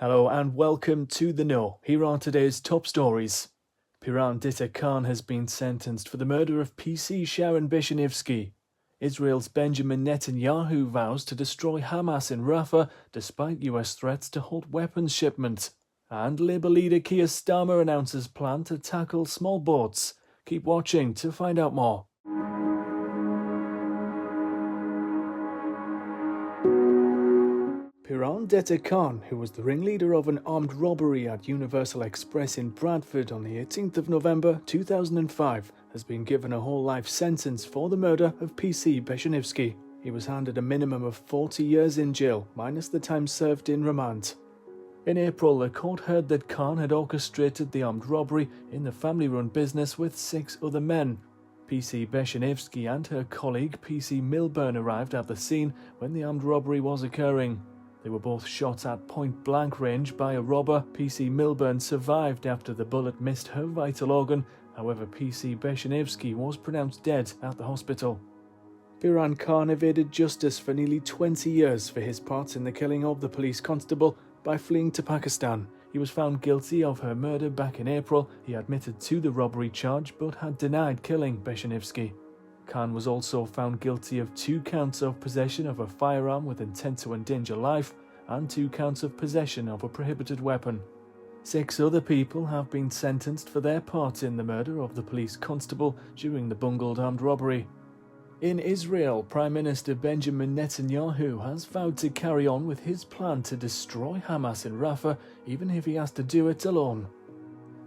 Hello and welcome to The Know. Here are today's top stories. Piran Ditta Khan has been sentenced for the murder of PC Sharon Beshenivsky. Israel's Benjamin Netanyahu vows to destroy Hamas in Rafah despite US threats to halt weapons shipment. And Labour leader Keir Starmer announces plan to tackle small boats. Keep watching to find out more. Piran Ditta Khan, who was the ringleader of an armed robbery at Universal Express in Bradford on the 18th of November 2005, has been given a whole life sentence for the murder of PC Beshenivsky. He was handed a minimum of 40 years in jail, minus the time served in remand. In April, the court heard that Khan had orchestrated the armed robbery in the family-run business with 6 other men. PC Beshenivsky and her colleague PC Milburn arrived at the scene when the armed robbery was occurring. They were both shot at point-blank range by a robber. PC Milburn survived after the bullet missed her vital organ. However, PC Beshenivsky was pronounced dead at the hospital. Piran Khan evaded justice for nearly 20 years for his part in the killing of the police constable by fleeing to Pakistan. He was found guilty of her murder back in April. He admitted to the robbery charge but had denied killing Beshenivsky. Khan was also found guilty of 2 counts of possession of a firearm with intent to endanger life and 2 counts of possession of a prohibited weapon. 6 other people have been sentenced for their part in the murder of the police constable during the bungled armed robbery. In Israel, Prime Minister Benjamin Netanyahu has vowed to carry on with his plan to destroy Hamas in Rafah, even if he has to do it alone.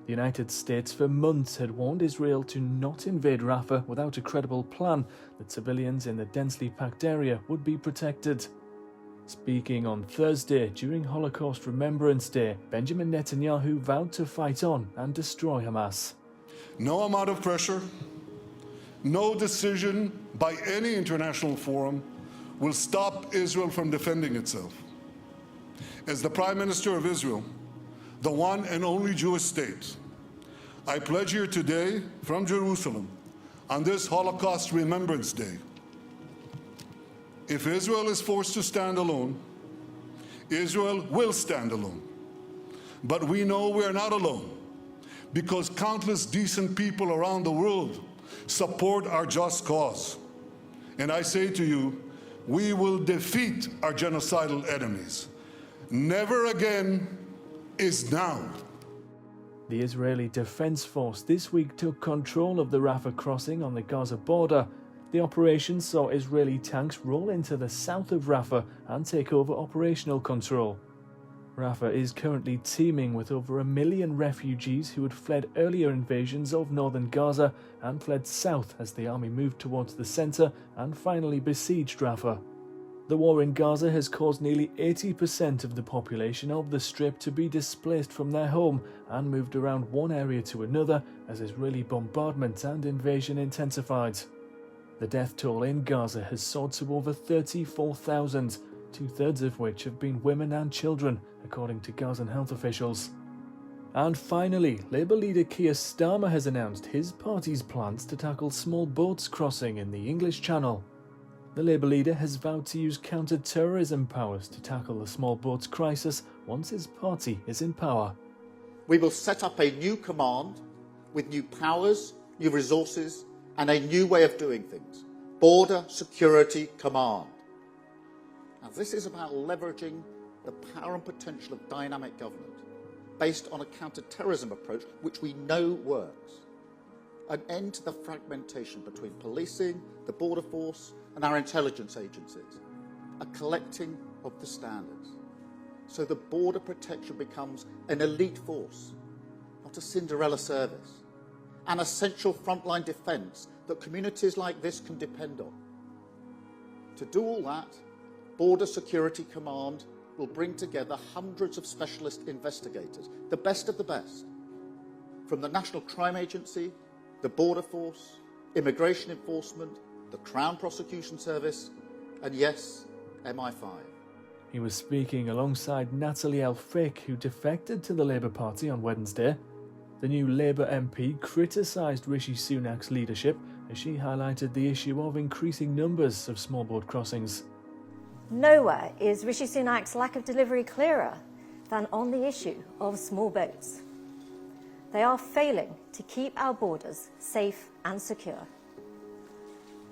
The United States for months had warned Israel to not invade Rafah without a credible plan that civilians in the densely packed area would be protected. Speaking on Thursday during Holocaust Remembrance Day, Benjamin Netanyahu vowed to fight on and destroy Hamas. No amount of pressure, no decision by any international forum will stop Israel from defending itself. As the Prime Minister of Israel, the one and only Jewish state, I pledge here today from Jerusalem on this Holocaust Remembrance Day, if Israel is forced to stand alone, Israel will stand alone. But we know we are not alone because countless decent people around the world support our just cause. And I say to you, we will defeat our genocidal enemies. Never again is now. The Israeli Defense Force this week took control of the Rafah crossing on the Gaza border. The operation saw Israeli tanks roll into the south of Rafah and take over operational control. Rafah is currently teeming with over 1 million refugees who had fled earlier invasions of northern Gaza and fled south as the army moved towards the centre and finally besieged Rafah. The war in Gaza has caused nearly 80% of the population of the Strip to be displaced from their home and moved around one area to another as Israeli bombardment and invasion intensified. The death toll in Gaza has soared to over 34,000, 2/3 of which have been women and children, according to Gazan health officials. And finally, Labour leader Keir Starmer has announced his party's plans to tackle small boats crossing in the English Channel. The Labour leader has vowed to use counter-terrorism powers to tackle the small boats crisis once his party is in power. We will set up a new command with new powers, new resources, and a new way of doing things. Border Security Command. Now, this is about leveraging the power and potential of dynamic government based on a counter-terrorism approach which we know works. An end to the fragmentation between policing, the border force, and our intelligence agencies. A collecting of the standards. So the border protection becomes an elite force, not a Cinderella service. An essential frontline defence that communities like this can depend on. To do all that, Border Security Command will bring together hundreds of specialist investigators, the best of the best, from the National Crime Agency, the Border Force, Immigration Enforcement, the Crown Prosecution Service, and yes, MI5. He was speaking alongside Natalie El-Fik, who defected to the Labour Party on Wednesday. The new Labour MP criticised Rishi Sunak's leadership as she highlighted the issue of increasing numbers of small boat crossings. Nowhere is Rishi Sunak's lack of delivery clearer than on the issue of small boats. They are failing to keep our borders safe and secure.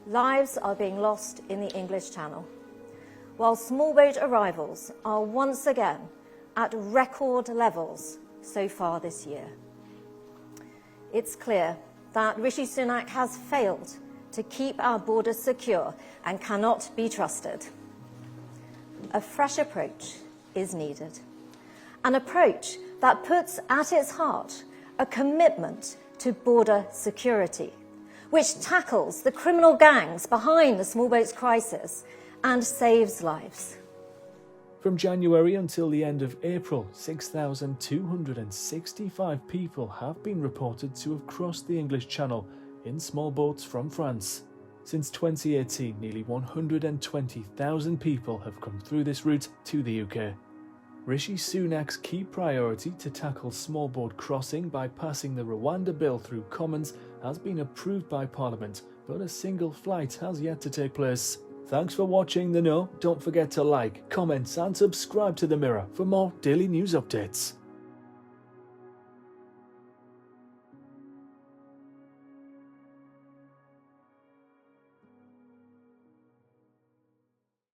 Lives are being lost in the English Channel, while small boat arrivals are once again at record levels so far this year. It's clear that Rishi Sunak has failed to keep our borders secure and cannot be trusted. A fresh approach is needed, an approach that puts at its heart a commitment to border security, which tackles the criminal gangs behind the small boats crisis and saves lives. From January until the end of April, 6,265 people have been reported to have crossed the English Channel in small boats from France. Since 2018, nearly 120,000 people have come through this route to the UK. Rishi Sunak's key priority to tackle small boat crossing by passing the Rwanda bill through Commons has been approved by Parliament, but a single flight has yet to take place. Thanks for watching The Know. Don't forget to like, comment and subscribe to The Mirror for more daily news updates.